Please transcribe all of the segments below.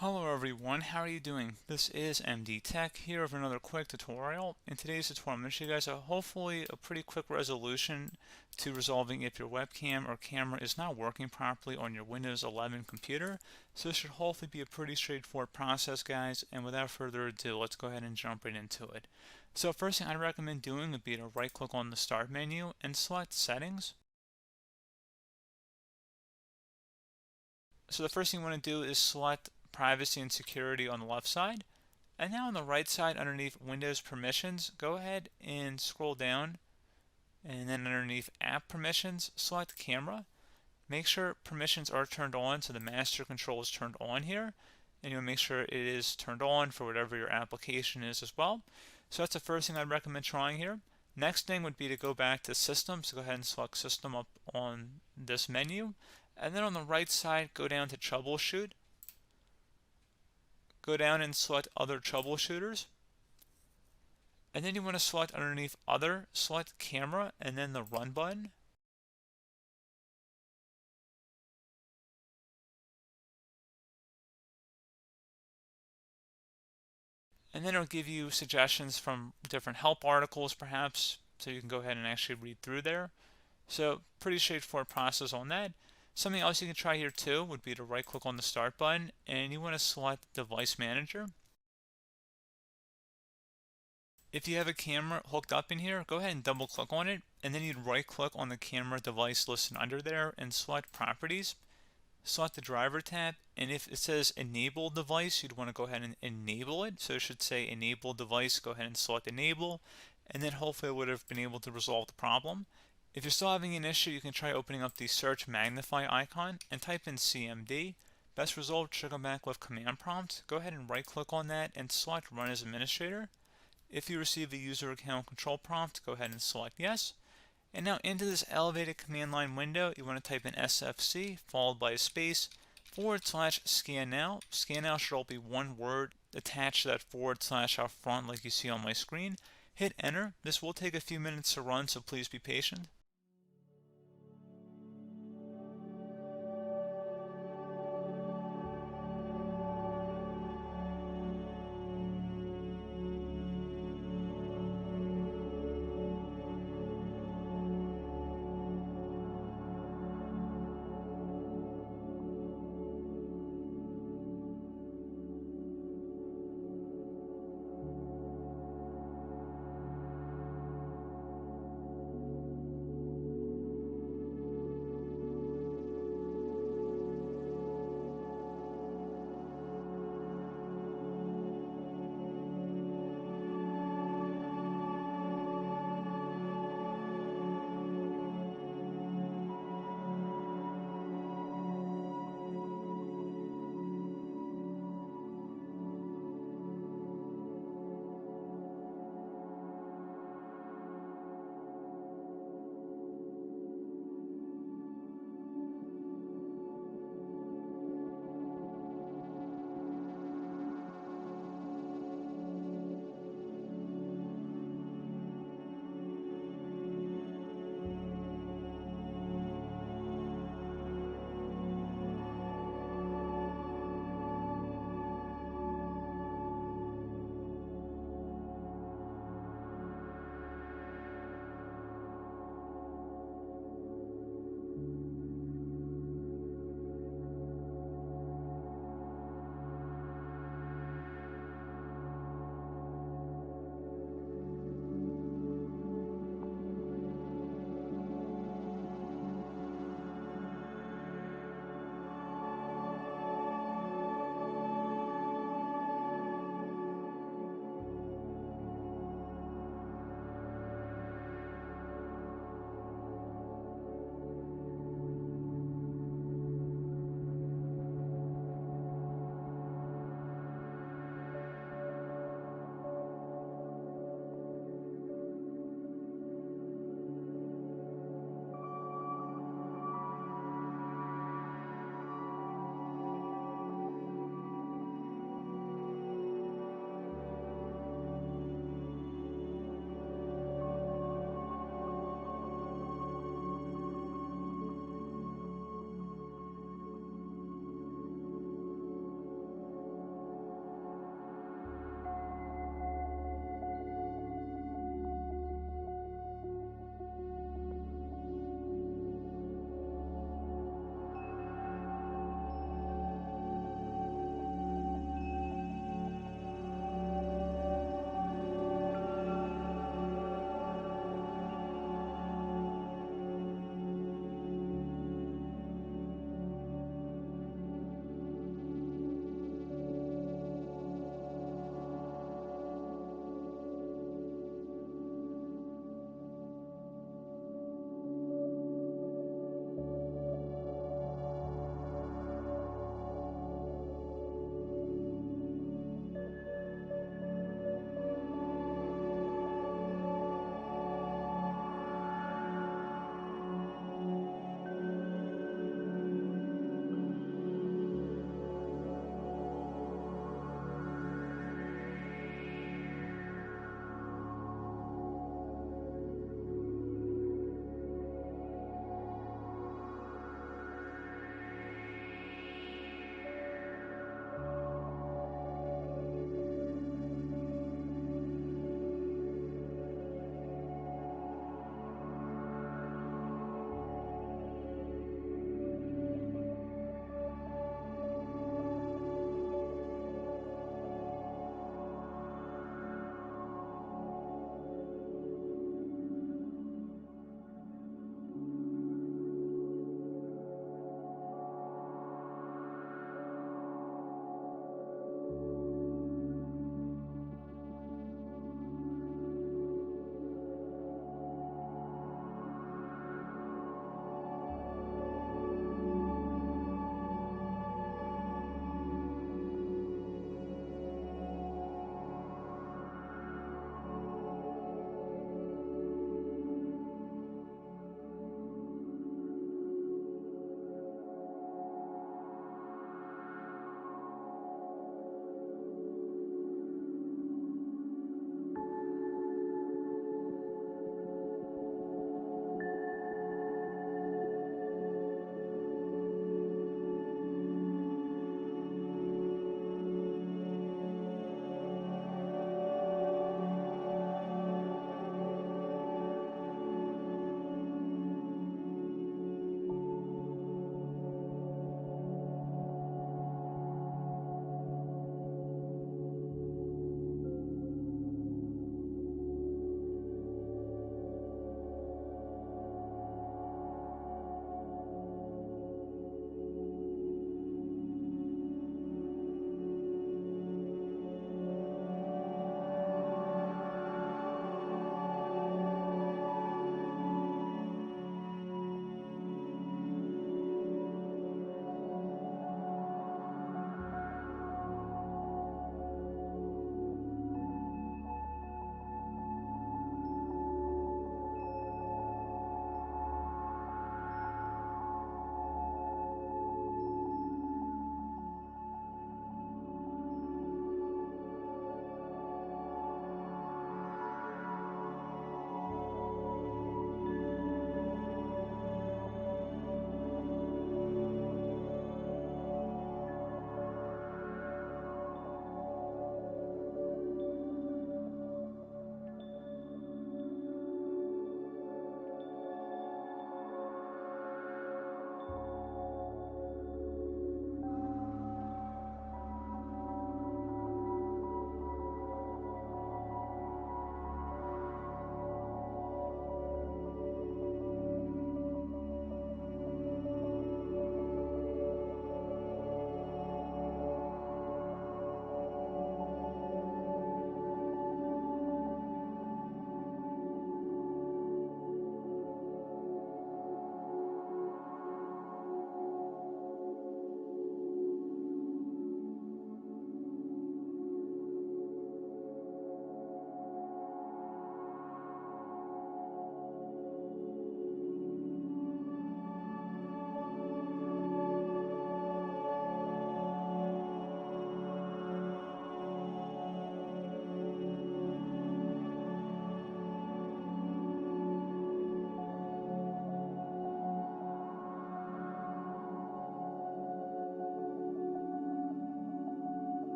Hello everyone, how are you doing? This is MD Tech here with another quick tutorial. In today's tutorial, I'm going to show you guys hopefully a pretty quick resolution to resolving if your webcam or camera is not working properly on your Windows 11 computer. So this should hopefully be a pretty straightforward process, guys, and without further ado, let's go ahead and jump right into it. So first thing I'd recommend doing would be to right click on the Start menu and select Settings. So the first thing you want to do is select Privacy and Security on the left side. And now on the right side underneath Windows Permissions, go ahead and scroll down, and then underneath App Permissions, select Camera. Make sure permissions are turned on, so the master control is turned on here, and you'll make sure it is turned on for whatever your application is as well. So that's the first thing I'd recommend trying here. Next thing would be to go back to System, so go ahead and select System up on this menu, and then on the right side go down to Troubleshoot. Go down and select Other Troubleshooters. And then you want to select underneath Other, select Camera, and then the Run button. And then it'll give you suggestions from different help articles perhaps, so you can go ahead and actually read through there. So pretty straightforward process on that. Something else you can try here too would be to right click on the Start button, and you want to select Device Manager. If you have a camera hooked up in here, go ahead and double click on it, and then you'd right click on the camera device listed under there and select Properties. Select the driver tab, and if it says enable device, you'd want to go ahead and enable it. So it should say enable device, go ahead and select enable, and then hopefully it would have been able to resolve the problem. If you're still having an issue, you can try opening up the search magnify icon and type in CMD. Best result should come back with command prompt. Go ahead and right click on that and select run as administrator. If you receive the user account control prompt, go ahead and select yes. And now into this elevated command line window, you want to type in SFC followed by a space /scan now. Scan now should all be one word attached to that / out front like you see on my screen. Hit enter. This will take a few minutes to run, so please be patient.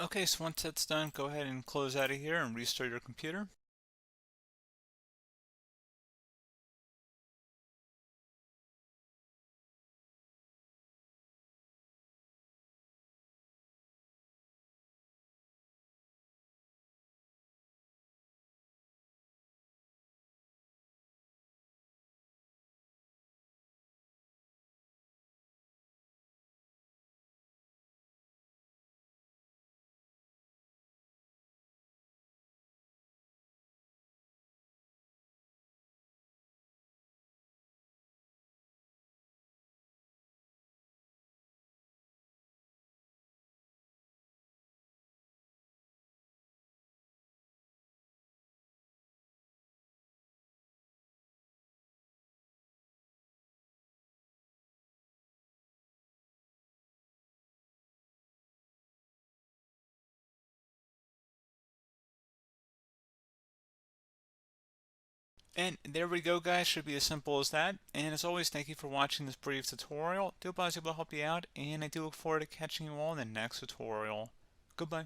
Okay, so once that's done, go ahead and close out of here and restart your computer. And there we go, guys. Should be as simple as that. And as always, thank you for watching this brief tutorial. Do hope I was able to help you out, and I do look forward to catching you all in the next tutorial. Goodbye.